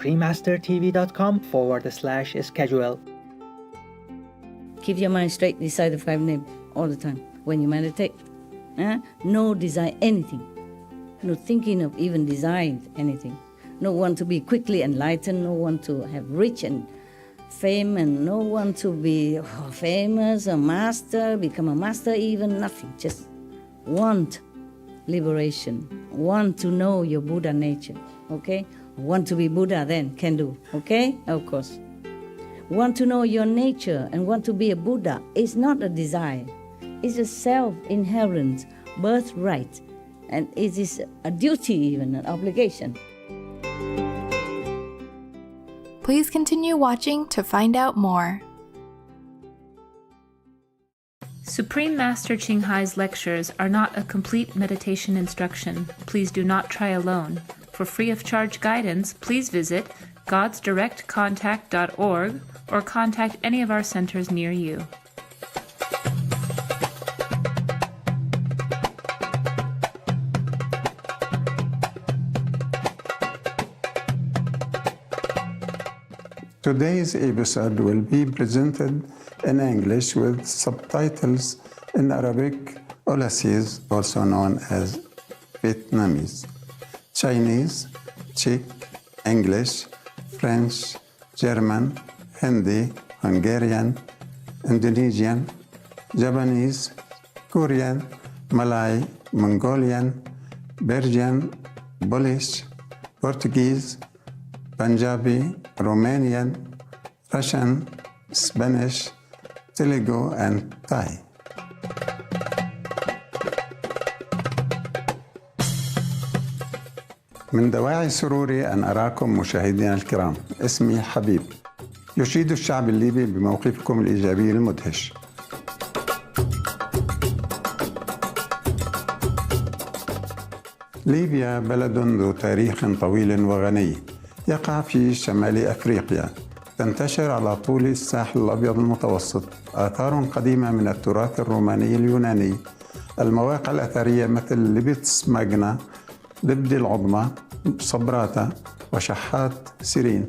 suprememastertv.com/schedule. Keep your mind straight, recite the 5 names all the time when you meditate. No desire anything. No thinking of even desiring anything. No one to be quickly enlightened, no one to have rich and fame, and no one to be famous, a master, become a master even, nothing. Just want liberation, want to know your Buddha nature, okay? Want to be Buddha then, can do, okay? Of course. Want to know your nature and want to be a Buddha is not a desire. It's a self-inherent birthright, and it is a duty even, an obligation. Please continue watching to find out more. Supreme Master Ching Hai's lectures are not a complete meditation instruction. Please do not try alone. For free of charge guidance, please visit godsdirectcontact.org or contact any of our centers near you. Today's episode will be presented in English with subtitles in Arabic, Aulasese, also known as Vietnamese, Chinese, Czech, English, French, German, Hindi, Hungarian, Indonesian, Japanese, Korean, Malay, Mongolian, Belgian, Polish, Portuguese, Punjabi, Romanian, Russian, Spanish, Telugu, and Thai. من دواعي سروري أن أراكم مشاهدينا الكرام. اسمي حبيب. يشيد الشعب الليبي بموقفكم الإيجابي المدهش. ليبيا بلد ذو تاريخ طويل وغني يقع في شمال أفريقيا، تنتشر على طول الساحل الأبيض المتوسط آثار قديمة من التراث الروماني اليوناني، المواقع الأثرية مثل لبتس ماجنا، لبدي العظمى، صبراتا، وشحات سيرين.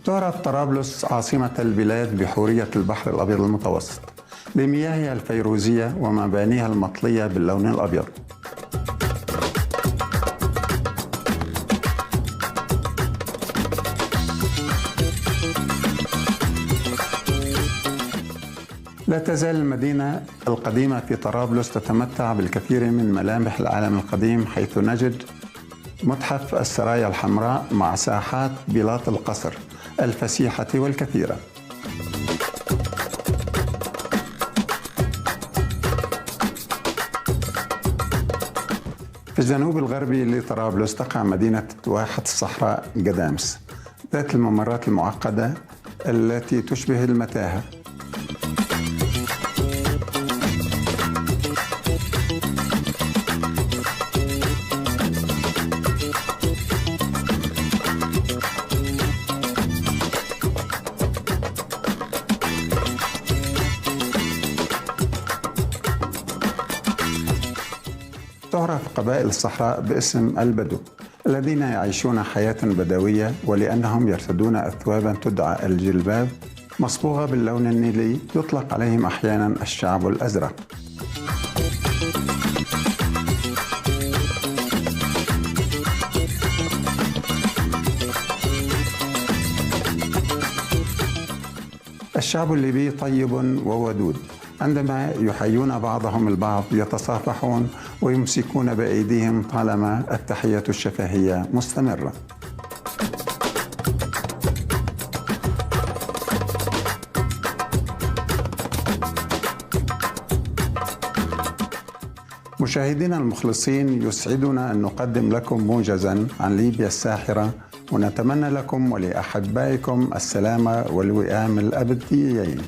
تعرف طرابلس عاصمة البلاد بحورية البحر الأبيض المتوسط لمياهها الفيروزية ومبانيها المطلية باللون الأبيض. لا تزال المدينة القديمة في طرابلس تتمتع بالكثير من ملامح العالم القديم، حيث نجد متحف السرايا الحمراء مع ساحات بلاط القصر الفسيحة والكثيرة. في الجنوب الغربي لطرابلس تقع مدينة واحة الصحراء قدامس ذات الممرات المعقدة التي تشبه المتاهة. تعرف قبائل الصحراء باسم البدو الذين يعيشون حياة بدوية، ولأنهم يرتدون أثوابا تدعى الجلباب مصبوغة باللون النيلي، يطلق عليهم أحيانا الشعب الأزرق. الشعب الليبي طيب وودود، عندما يحيون بعضهم البعض يتصافحون ويمسكون بأيديهم طالما التحية الشفهية مستمرة. مشاهدينا المخلصين، يسعدنا أن نقدم لكم موجزاً عن ليبيا الساحرة، ونتمنى لكم ولأحبائكم السلامة والوئام الأبديين.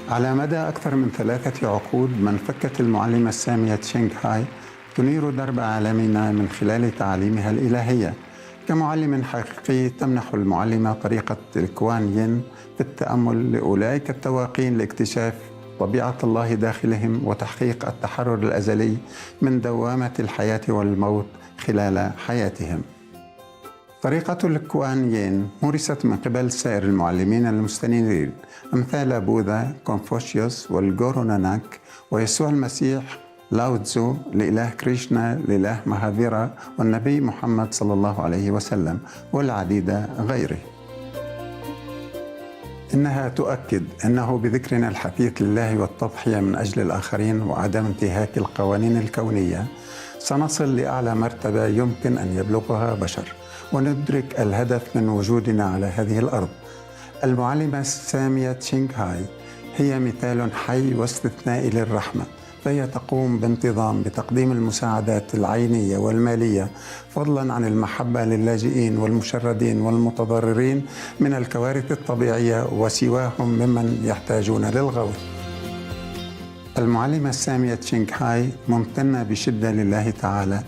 على مدى أكثر من 3 عقود منفكة المعلمة السامية تشينغ هاي تنير درب عالمنا من خلال تعاليمها الإلهية. كمعلم حقيقي تمنح المعلمة طريقة الكوان ين في التأمل لأولئك التواقين لاكتشاف طبيعة الله داخلهم وتحقيق التحرر الأزلي من دوامة الحياة والموت خلال حياتهم. طريقة الكوان ين مورست من قبل سائر المعلمين المستنيرين أمثال بوذا، كونفوشيوس والجورو ناناك ويسوع المسيح، لاو تزو، لإله كريشنا، لإله مهافيرا، والنبي محمد صلى الله عليه وسلم، والعديد غيره. إنها تؤكد أنه بذكرنا الحثيث لله والتضحية من أجل الآخرين وعدم انتهاك القوانين الكونية سنصل لأعلى مرتبة يمكن أن يبلغها بشر وندرك الهدف من وجودنا على هذه الأرض. المعلمة السامية تشينغ هاي هي مثال حي واستثنائي للرحمة، فهي تقوم بانتظام بتقديم المساعدات العينية والمالية فضلا عن المحبة للاجئين والمشردين والمتضررين من الكوارث الطبيعية وسواهم ممن يحتاجون للغوث. المعلمة السامية تشينغ هاي ممتنة بشدة لله تعالى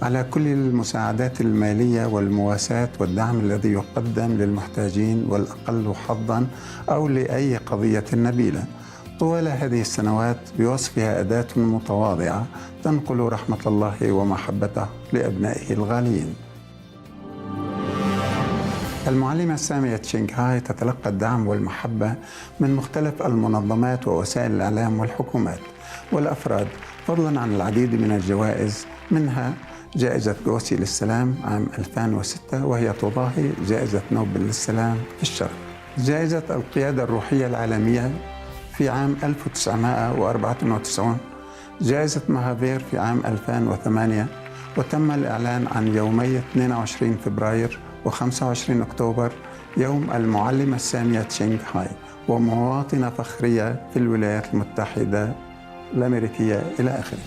على كل المساعدات المالية والمواساة والدعم الذي يقدم للمحتاجين والأقل حظا أو لأي قضية نبيلة طوال هذه السنوات بوصفها أداة متواضعة تنقل رحمة الله ومحبته لأبنائه الغاليين. المعلمة السامية تشينغ هاي تتلقى الدعم والمحبة من مختلف المنظمات ووسائل الإعلام والحكومات والأفراد فضلا عن العديد من الجوائز، منها جائزة غوثي للسلام عام 2006 وهي تضاهي جائزة نوبل للسلام في الشرق، جائزة القيادة الروحية العالمية في عام 1994، جائزة مهافير في عام 2008، وتم الإعلان عن يومي 22 فبراير و25 أكتوبر يوم المعلمة السامية تشينغ هاي، ومواطنة فخرية في الولايات المتحدة الأمريكية إلى آخره.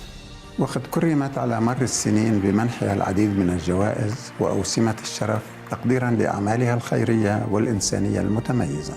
وقد كرمت على مر السنين بمنحها العديد من الجوائز وأوسمة الشرف تقديرا لأعمالها الخيرية والإنسانية المتميزة.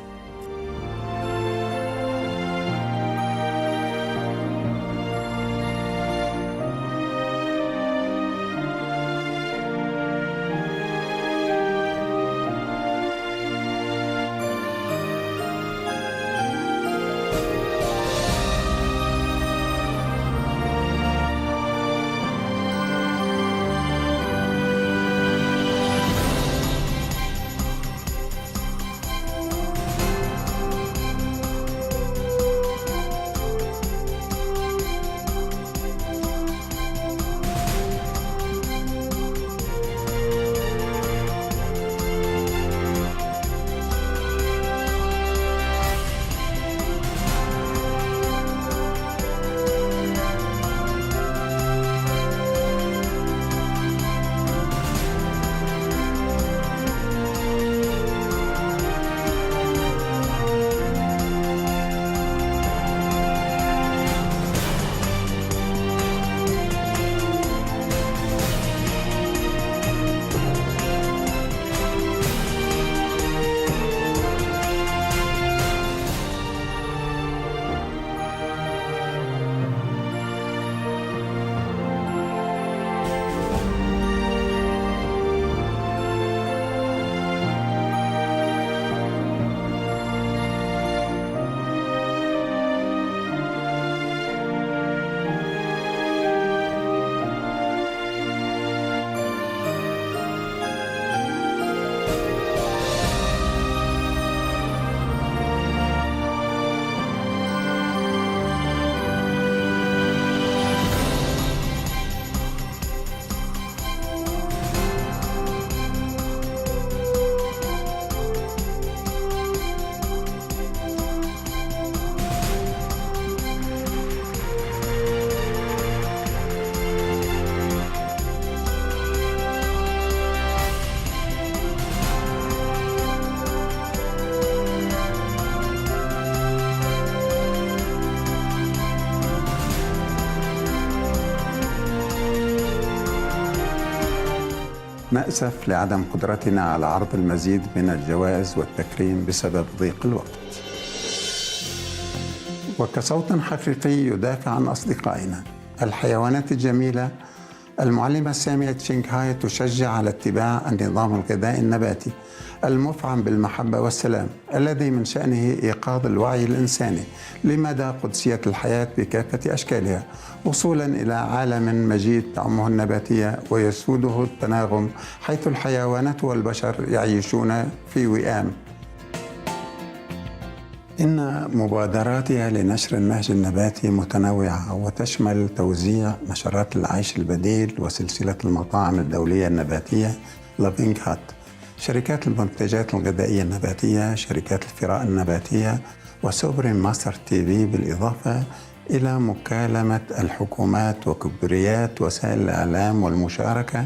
نأسف لعدم قدرتنا على عرض المزيد من الجوائز والتكريم بسبب ضيق الوقت. وكصوت حقيقي يدافع عن أصدقائنا. الحيوانات الجميلة. المعلمة السامية تشينغ تشجع على اتباع النظام الغذائي النباتي المفعم بالمحبة والسلام، الذي من شأنه إيقاظ الوعي الإنساني لمدى قدسية الحياة بكافة أشكالها، وصولا إلى عالم مجيد تعمه النباتية ويسوده التناغم، حيث الحيوانات والبشر يعيشون في وئام. إن مبادراتها لنشر النهج النباتي متنوعة وتشمل توزيع نشرات العيش البديل وسلسلة المطاعم الدولية النباتية لافينغ هات، شركات المنتجات الغذائية النباتية، شركات الثراء النباتية، وسوبريم ماستر تي في، بالإضافة إلى مكالمة الحكومات وكبريات وسائل الإعلام والمشاركة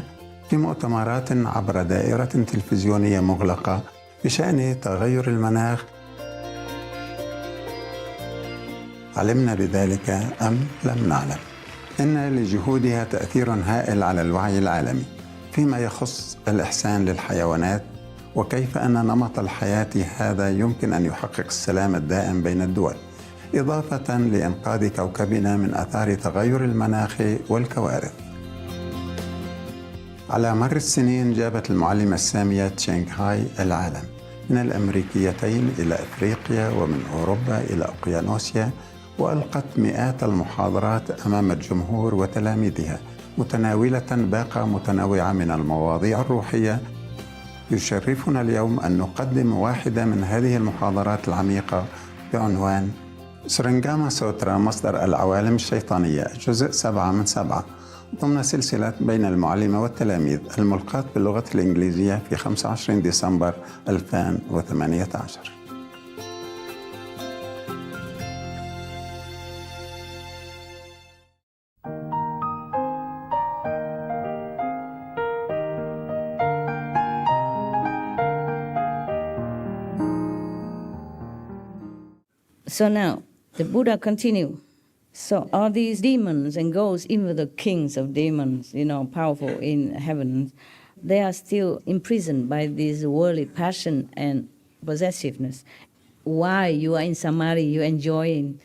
في مؤتمرات عبر دائرة تلفزيونية مغلقة بشأن تغير المناخ. علمنا بذلك أم لم نعلم؟ إن لجهودها تأثير هائل على الوعي العالمي فيما يخص الإحسان للحيوانات، وكيف أن نمط الحياة هذا يمكن أن يحقق السلام الدائم بين الدول، إضافة لإنقاذ كوكبنا من آثار تغير المناخ والكوارث. على مر السنين جابت المعلمة السامية تشينغ العالم من الأمريكيتين إلى أفريقيا ومن أوروبا إلى أوقيانوسيا، وألقت مئات المحاضرات أمام الجمهور وتلاميذها، متناولة باقة متنوعة من المواضيع الروحية. يشرفنا اليوم أن نقدم واحدة من هذه المحاضرات العميقة بعنوان سرنجاما سوترا، مصدر العوالم الشيطانية، جزء 7 من 7، ضمن سلسلة بين المعلمة والتلاميذ، الملقاة باللغة الإنجليزية في 25 ديسمبر 2018. So now, the Buddha continue. So all these demons and ghosts, even the kings of demons, powerful in heaven, they are still imprisoned by this worldly passion and possessiveness. Why you are in samadhi, you enjoying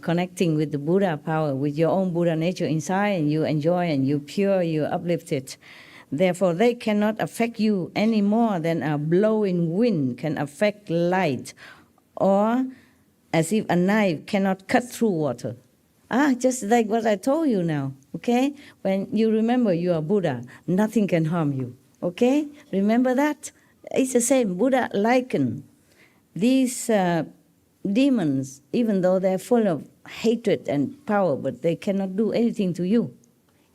connecting with the Buddha power, with your own Buddha nature inside, and you enjoy and you pure, you uplifted. Therefore, they cannot affect you any more than a blowing wind can affect light, or as if a knife cannot cut through water. Just like what I told you now, okay? When you remember you are Buddha, nothing can harm you, okay? Remember that? It's the same. Buddha likened these demons, even though they're full of hatred and power, but they cannot do anything to you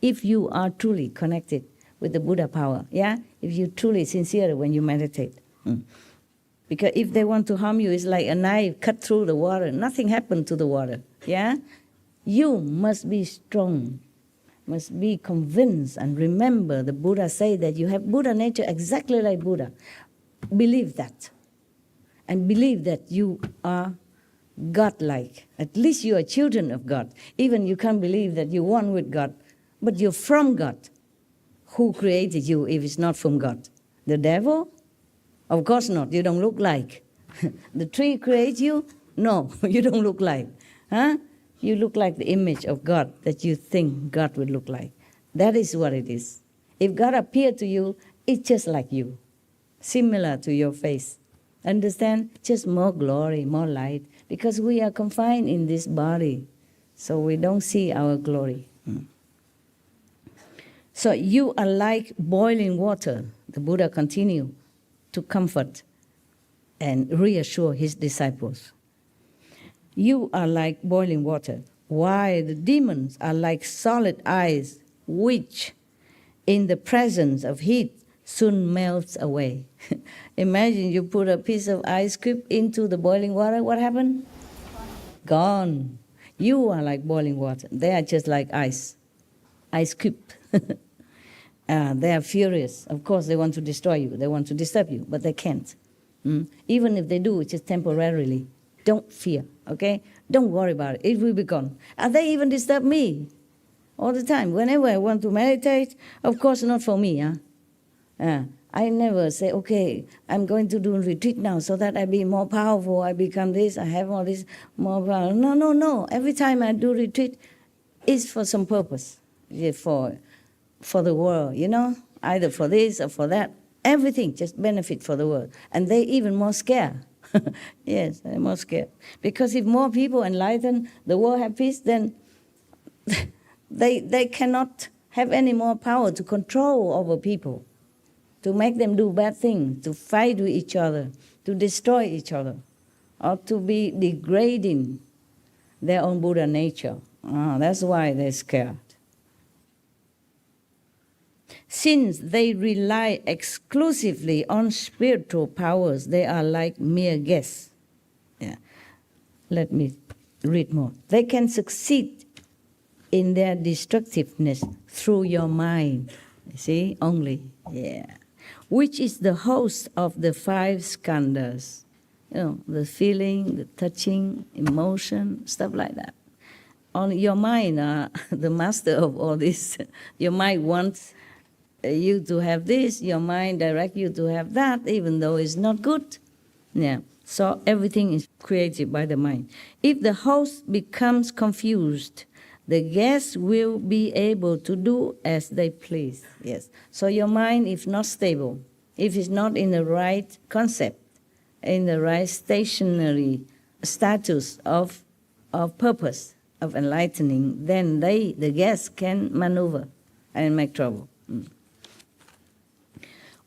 if you are truly connected with the Buddha power, yeah? If you're truly sincere when you meditate. Because if they want to harm you, it's like a knife cut through the water. Nothing happened to the water, yeah? You must be strong, must be convinced, and remember the Buddha say that you have Buddha nature exactly like Buddha. Believe that. And believe that you are God-like. At least you are children of God. Even you can't believe that you're one with God, but you're from God. Who created you if it's not from God? The devil? Of course not. You don't look like. The tree creates you? No, you don't look like. Huh? You look like the image of God that you think God would look like. That is what it is. If God appeared to you, it's just like you, similar to your face. Understand? Just more glory, more light, because we are confined in this body, so we don't see our glory. So you are like boiling water, the Buddha continued to comfort and reassure his disciples. You are like boiling water, while the demons are like solid ice, which, in the presence of heat, soon melts away. Imagine you put a piece of ice cube into the boiling water, what happened? Gone. You are like boiling water. They are just like ice cube. They are furious. Of course, they want to destroy you. They want to disturb you, but they can't. Even if they do, it's just temporarily. Don't fear, okay? Don't worry about it. It will be gone. And they even disturb me all the time. Whenever I want to meditate, of course not for me. I never say, okay, I'm going to do a retreat now so that I be more powerful, I become this, I have all this more power. No. Every time I do retreat, it's for some purpose, for the world, either for this or for that. Everything just benefit for the world. And they even more scared. Yes, they're more scared. Because if more people enlighten, the world have peace, then they cannot have any more power to control over people, to make them do bad things, to fight with each other, to destroy each other, or to be degrading their own Buddha nature. That's why they're scared. Since they rely exclusively on spiritual powers, they are like mere guests. Yeah. Let me read more. They can succeed in their destructiveness through your mind. See, only. Yeah. Which is the host of the 5 skandhas. The feeling, the touching, emotion, stuff like that. On your mind, the master of all this. Your mind wants you to have this, your mind directs you to have that, even though it's not good. Yeah. So everything is created by the mind. If the host becomes confused, the guests will be able to do as they please. Yes. So your mind, if not stable, if it's not in the right concept, in the right stationary status of purpose, of enlightening, then the guests can maneuver and make trouble.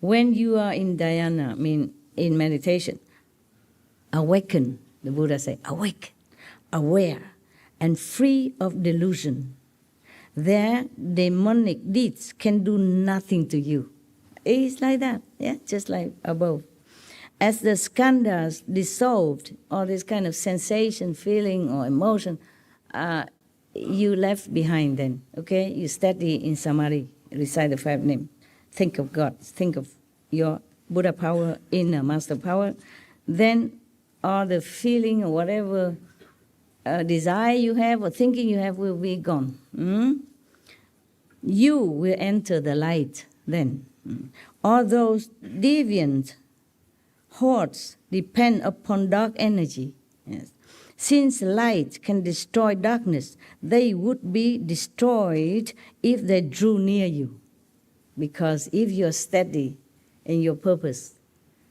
When you are in dhyana, in meditation, awaken, the Buddha say, awake, aware, and free of delusion. Their demonic deeds can do nothing to you. It's like that, yeah, just like above. As the skandhas dissolved, all this kind of sensation, feeling, or emotion, you left behind then, okay? You steady in samadhi, recite the 5 names. Think of God, think of your Buddha power, inner master power. Then all the feeling or whatever desire you have or thinking you have will be gone. You will enter the light then. All those deviant hordes depend upon dark energy. Yes. Since light can destroy darkness, they would be destroyed if they drew near you. Because if you're steady in your purpose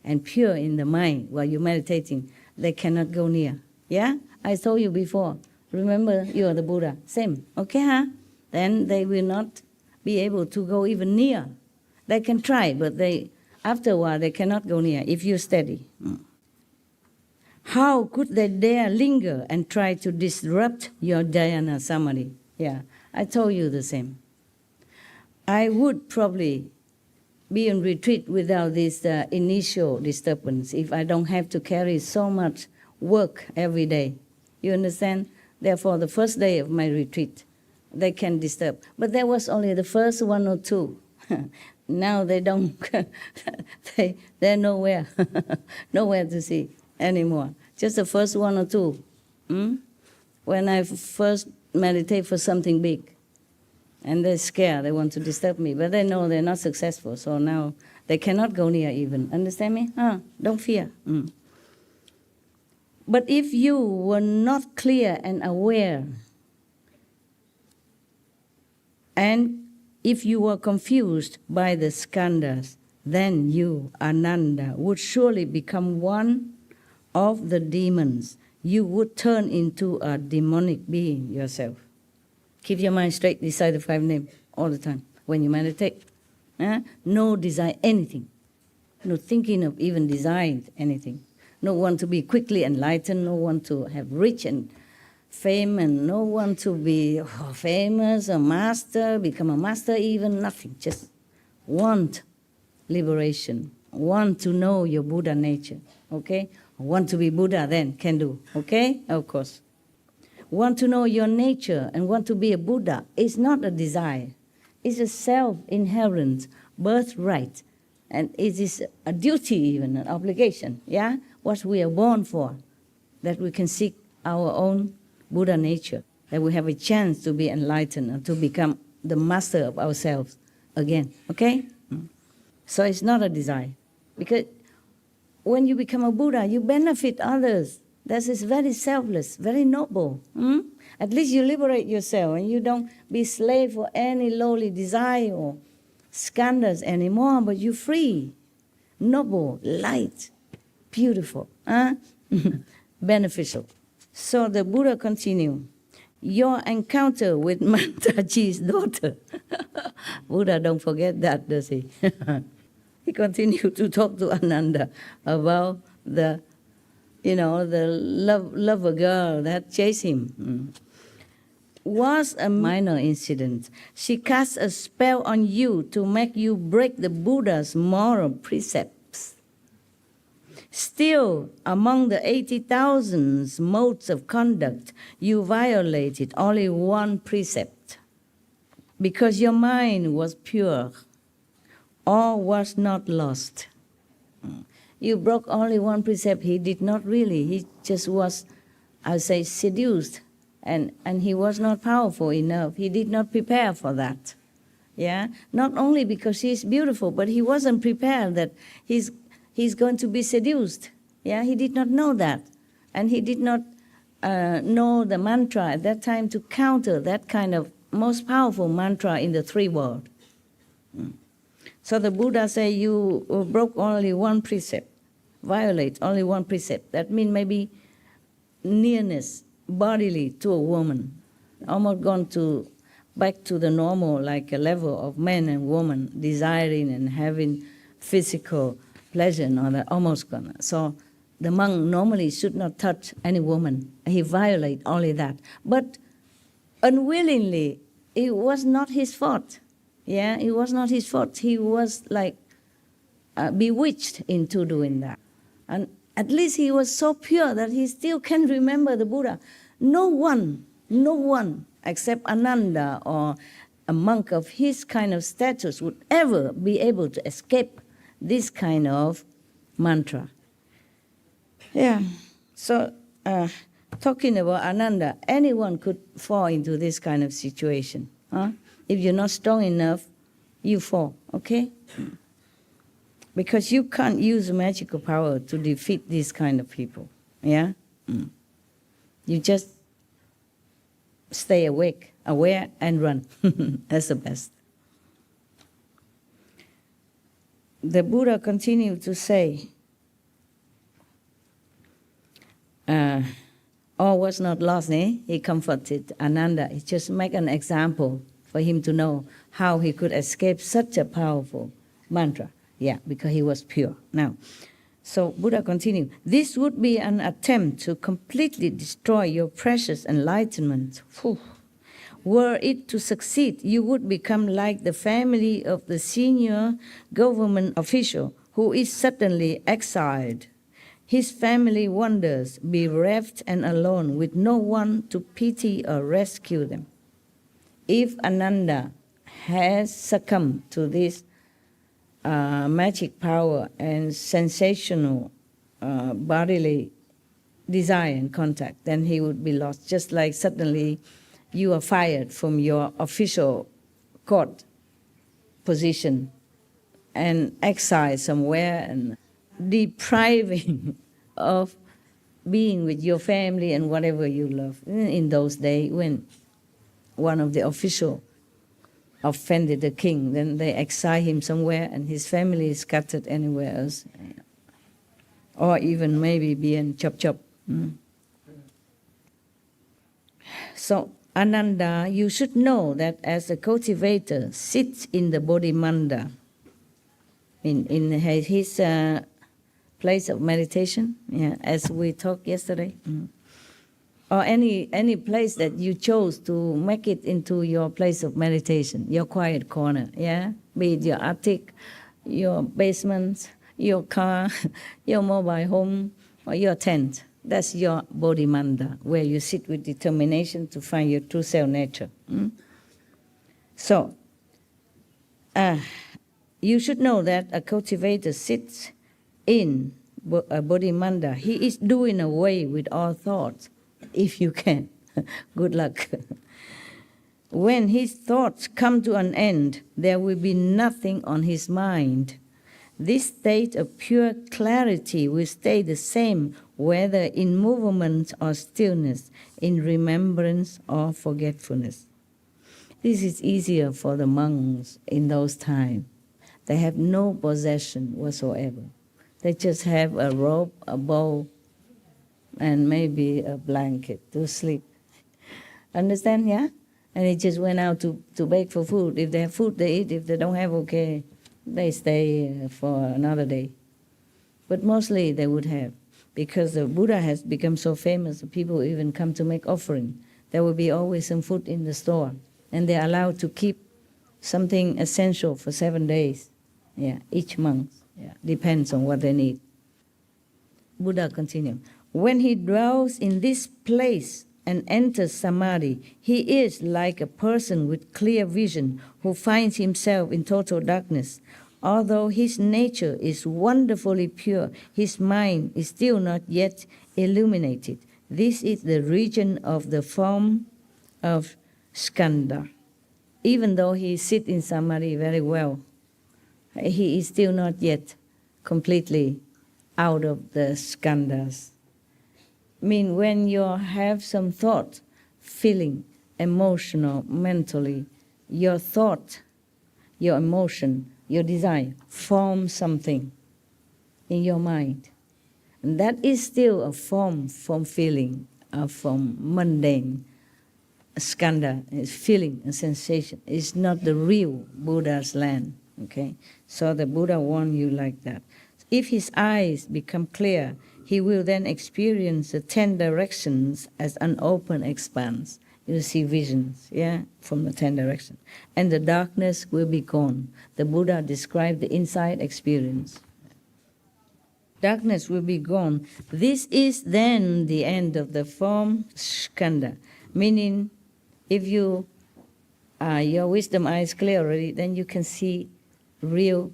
and pure in the mind while you're meditating, they cannot go near. Yeah? I told you before. Remember, you are the Buddha. Same. Okay, huh? Then they will not be able to go even near. They can try, but after a while they cannot go near if you're steady. How could they dare linger and try to disrupt your dhyana samadhi? Yeah, I told you the same. I would probably be in retreat without this initial disturbance if I don't have to carry so much work every day. You understand? Therefore, the first day of my retreat, they can disturb. But that was only the first 1 or 2. Now they don't, they're nowhere, nowhere to see anymore. Just the first 1 or 2. When I first meditate for something big. And they're scared, they want to disturb me. But they know they're not successful, so now they cannot go near even. Understand me? Don't fear. But if you were not clear and aware, and if you were confused by the skandhas, then you, Ananda, would surely become one of the demons. You would turn into a demonic being yourself. Keep your mind straight, recite the 5 names all the time when you meditate. No desire anything. No thinking of even desiring anything. No one to be quickly enlightened, no one to have rich and fame, and no one to be famous, a master, become a master even, nothing. Just want liberation, want to know your Buddha nature, okay? Want to be Buddha then, can do, okay? Of course. Want to know your nature and want to be a Buddha is not a desire. It's a self-inherent birthright. And it is a duty even, an obligation, yeah? What we are born for, that we can seek our own Buddha nature, that we have a chance to be enlightened and to become the master of ourselves again, okay? So it's not a desire. Because when you become a Buddha, you benefit others. That is very selfless, very noble. At least you liberate yourself and you don't be slave for any lowly desire or skandhas anymore, but you're free, noble, light, beautiful, beneficial. So the Buddha continued, your encounter with Mantaji's daughter. Buddha don't forget that, does he? He continued to talk to Ananda about the lover girl that chased him. Was a minor incident. She cast a spell on you to make you break the Buddha's moral precepts. Still, among the 80,000 modes of conduct, you violated only one precept. Because your mind was pure, all was not lost. You broke only one precept. He did not really. He just was, I would say, seduced. And he was not powerful enough. He did not prepare for that. Yeah? Not only because she's beautiful, but he wasn't prepared that he's going to be seduced. Yeah? He did not know that. And he did not know the mantra at that time to counter that kind of most powerful mantra in the three worlds. So the Buddha said, you broke only one precept, violate only one precept. That means maybe nearness bodily to a woman, almost gone back to the normal, like a level of man and woman, desiring and having physical pleasure and all that, almost gone. So the monk normally should not touch any woman. He violated only that. But unwillingly, it was not his fault. Yeah, it was not his fault. He was like bewitched into doing that. And at least he was so pure that he still can remember the Buddha. No one except Ananda or a monk of his kind of status would ever be able to escape this kind of mantra. Yeah, so talking about Ananda, anyone could fall into this kind of situation. If you're not strong enough, you fall, okay? Because you can't use magical power to defeat these kind of people, yeah? You just stay awake, aware, and run. That's the best. The Buddha continued to say, all was not lost, eh? He comforted Ananda. He just make an example for him to know how he could escape such a powerful mantra. Yeah, because he was pure. Now, so Buddha continued, this would be an attempt to completely destroy your precious enlightenment. Whew. Were it to succeed, you would become like the family of the senior government official who is suddenly exiled. His family wanders, bereft and alone, with no one to pity or rescue them. If Ananda has succumbed to this magic power and sensational bodily desire and contact, then he would be lost. Just like suddenly you are fired from your official court position and exiled somewhere and depriving of being with your family and whatever you love. In those days when one of the officials offended the king, then they exile him somewhere and his family is scattered anywhere else. Or even maybe being chop. So Ananda, you should know that as a cultivator sits in the Bodhimanda, in his place of meditation, yeah, as we talked yesterday, or any place that you chose to make it into your place of meditation, your quiet corner, yeah, be it your attic, your basement, your car, your mobile home, or your tent. That's your Bodhimanda, where you sit with determination to find your true self nature. So, you should know that a cultivator sits in a Bodhimanda. He is doing away with all thoughts, if you can. Good luck. When his thoughts come to an end, there will be nothing on his mind. This state of pure clarity will stay the same whether in movement or stillness, in remembrance or forgetfulness. This is easier for the monks in those times. They have no possession whatsoever. They just have a robe, a bowl, and maybe a blanket to sleep. Understand, yeah? And they just went out to beg for food. If they have food, they eat. If they don't have, okay, they stay for another day. But mostly they would have, because the Buddha has become so famous that people even come to make offering. There will be always some food in the store, and they're allowed to keep something essential for 7 days. Yeah, each month. Yeah, depends on what they need. Buddha continued. When he dwells in this place and enters samadhi, he is like a person with clear vision who finds himself in total darkness. Although his nature is wonderfully pure, his mind is still not yet illuminated. This is the region of the form of skandha. Even though he sits in samadhi very well, he is still not yet completely out of the skandhas. I mean, when you have some thought, feeling, emotional, mentally, your thought, your emotion, your desire form something in your mind. And that is still a form from feeling, from mundane. Skandha is feeling, a sensation. It's not the real Buddha's land. Okay? So the Buddha warned you like that. If his eyes become clear, he will then experience the 10 directions as an open expanse. You see visions, yeah, from the 10 directions. And the darkness will be gone. The Buddha described the inside experience. Darkness will be gone. This is then the end of the form skandha. Meaning, if you your wisdom eye is clear already, then you can see real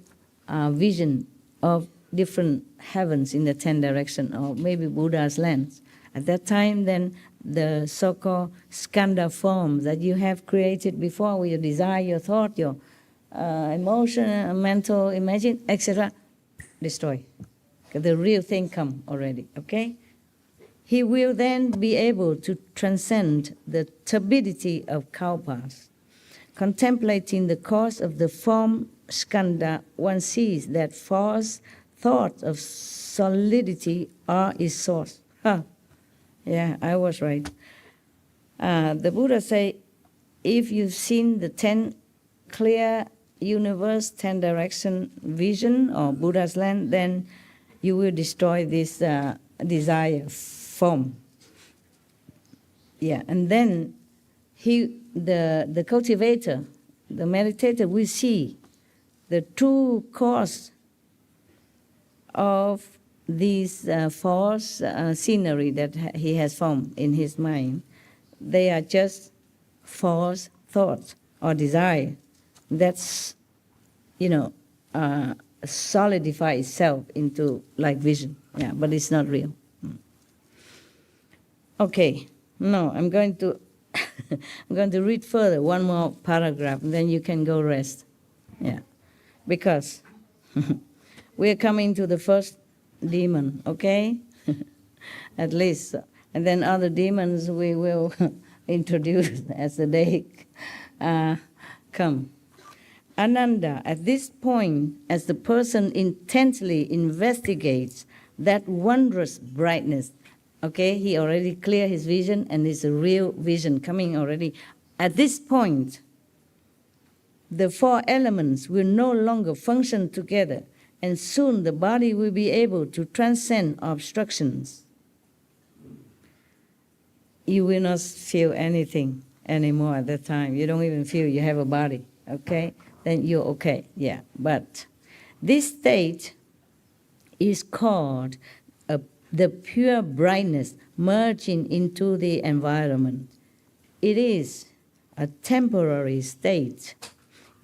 vision of different heavens in the 10 directions, or maybe Buddha's lands. At that time, then the so-called skandha forms that you have created before, with your desire, your thought, your emotion, mental, imagine, etc., destroy. The real thing come already, okay? He will then be able to transcend the turbidity of kalpas. Contemplating the cause of the form skandha, one sees that false thoughts of solidity are its source. Yeah, I was right. The Buddha say, if you've seen the 10 clear universe, 10 direction vision, or Buddha's land, then you will destroy this desire form. Yeah, and then the cultivator, the meditator, will see the true cause of these false scenery that he has formed in his mind. They are just false thoughts or desire that's, solidify itself into like vision. Yeah, but it's not real. Okay, no, I'm going to I'm going to read further, one more paragraph, and then you can go rest. Yeah, because we're coming to the first demon, okay? At least. And then other demons we will introduce as the day come. Ananda, at this point, as the person intently investigates that wondrous brightness, okay, he already cleared his vision and it's a real vision coming already. At this point, the 4 elements will no longer function together, and soon the body will be able to transcend obstructions. You will not feel anything anymore at that time. You don't even feel you have a body, okay? Then you're okay, yeah. But this state is called the pure brightness merging into the environment. It is a temporary state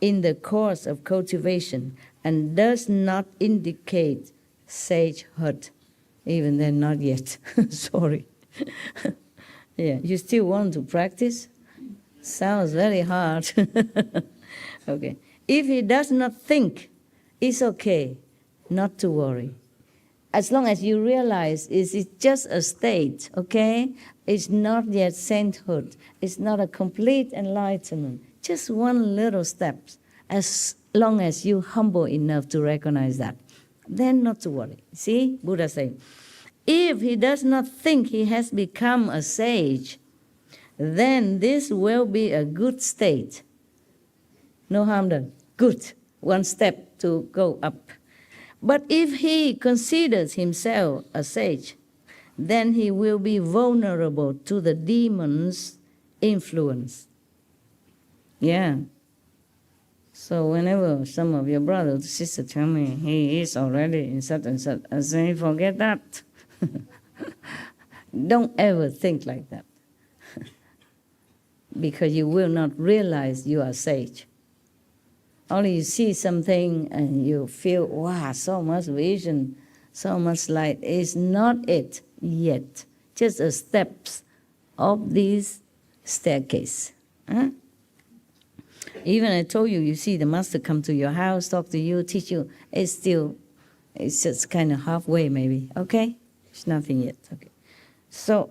in the course of cultivation and does not indicate sagehood. Even then, not yet. Sorry. Yeah, you still want to practice? Sounds very hard. Okay. If he does not think, it's okay. not to worry. As long as you realize it's just a state, okay? It's not yet sainthood. It's not a complete enlightenment. Just one little step. As long as you're humble enough to recognize that, then not to worry. See, Buddha saying, if he does not think he has become a sage, then this will be a good state. No harm done. Good. One step to go up. But if he considers himself a sage, then he will be vulnerable to the demon's influence. Yeah. So whenever some of your brothers or sisters tell me he is already in such and such, I say, forget that. Don't ever think like that. Because you will not realize you are sage. Only you see something and you feel, wow, so much vision, so much light. It's not it yet. Just a steps of this staircase. Huh? Even I told you, you see the master come to your house, talk to you, teach you. It's just kind of halfway maybe, okay? It's nothing yet, okay? So,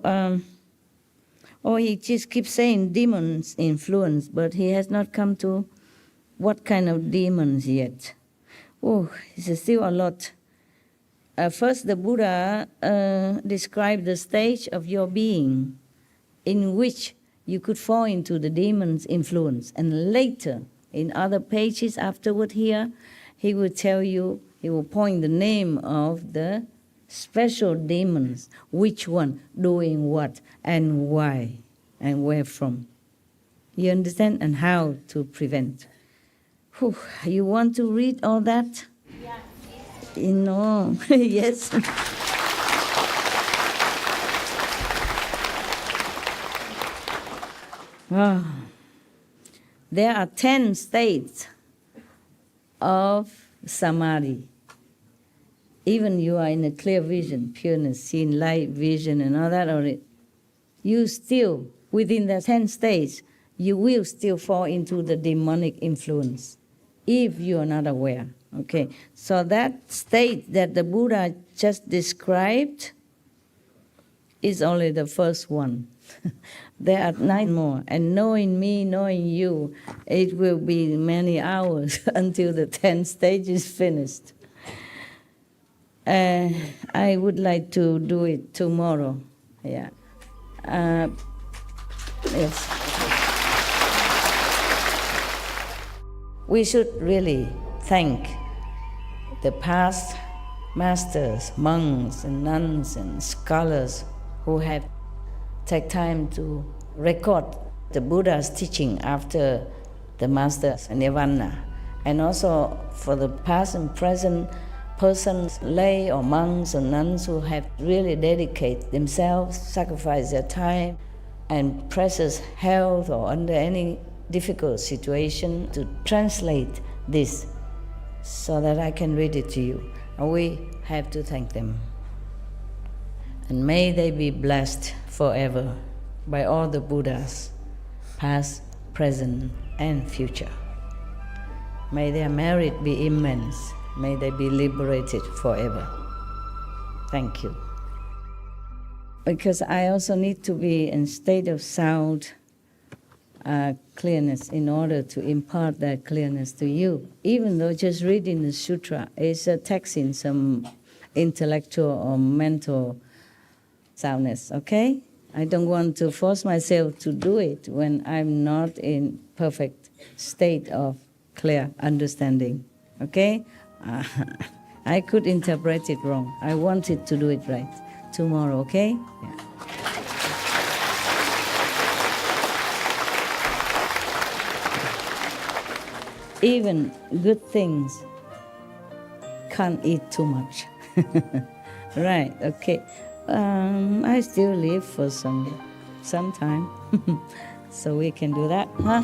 he just keeps saying demons influence, but he has not come to what kind of demons yet. Oh, it's still a lot. First, the Buddha described the stage of your being in which you could fall into the demon's influence. And later, in other pages afterward here, he will tell you, he will point the name of the special demons, which one, doing what, and why, and where from. You understand? And how to prevent. Whew, you want to read all that? Yeah. You know, yes. There are 10 states of samadhi. Even you are in a clear vision, pureness, seeing light, vision, and all that already. You still, within the 10 states, you will still fall into the demonic influence if you are not aware. Okay, so that state that the Buddha just described is only the first one. There are 9 more, and knowing me, knowing you, it will be many hours until the 10th stage is finished. I would like to do it tomorrow. Yeah. Yes. We should really thank the past masters, monks and nuns and scholars who have taken time to record the Buddha's teaching after the master's nirvana, and also for the past and present persons, lay or monks or nuns who have really dedicated themselves, sacrificed their time and precious health or under any difficult situation to translate this so that I can read it to you. And we have to thank them. And may they be blessed forever by all the Buddhas, past, present, and future. May their merit be immense. May they be liberated forever. Thank you. Because I also need to be in state of sound clearness in order to impart that clearness to you. Even though just reading the sutra is taxing some intellectual or mental soundness, okay? I don't want to force myself to do it when I'm not in perfect state of clear understanding, okay? I could interpret it wrong. I wanted to do it right. Tomorrow, okay? Yeah. Even good things can't eat too much. Right, okay. I still live for some time. So we can do that, huh?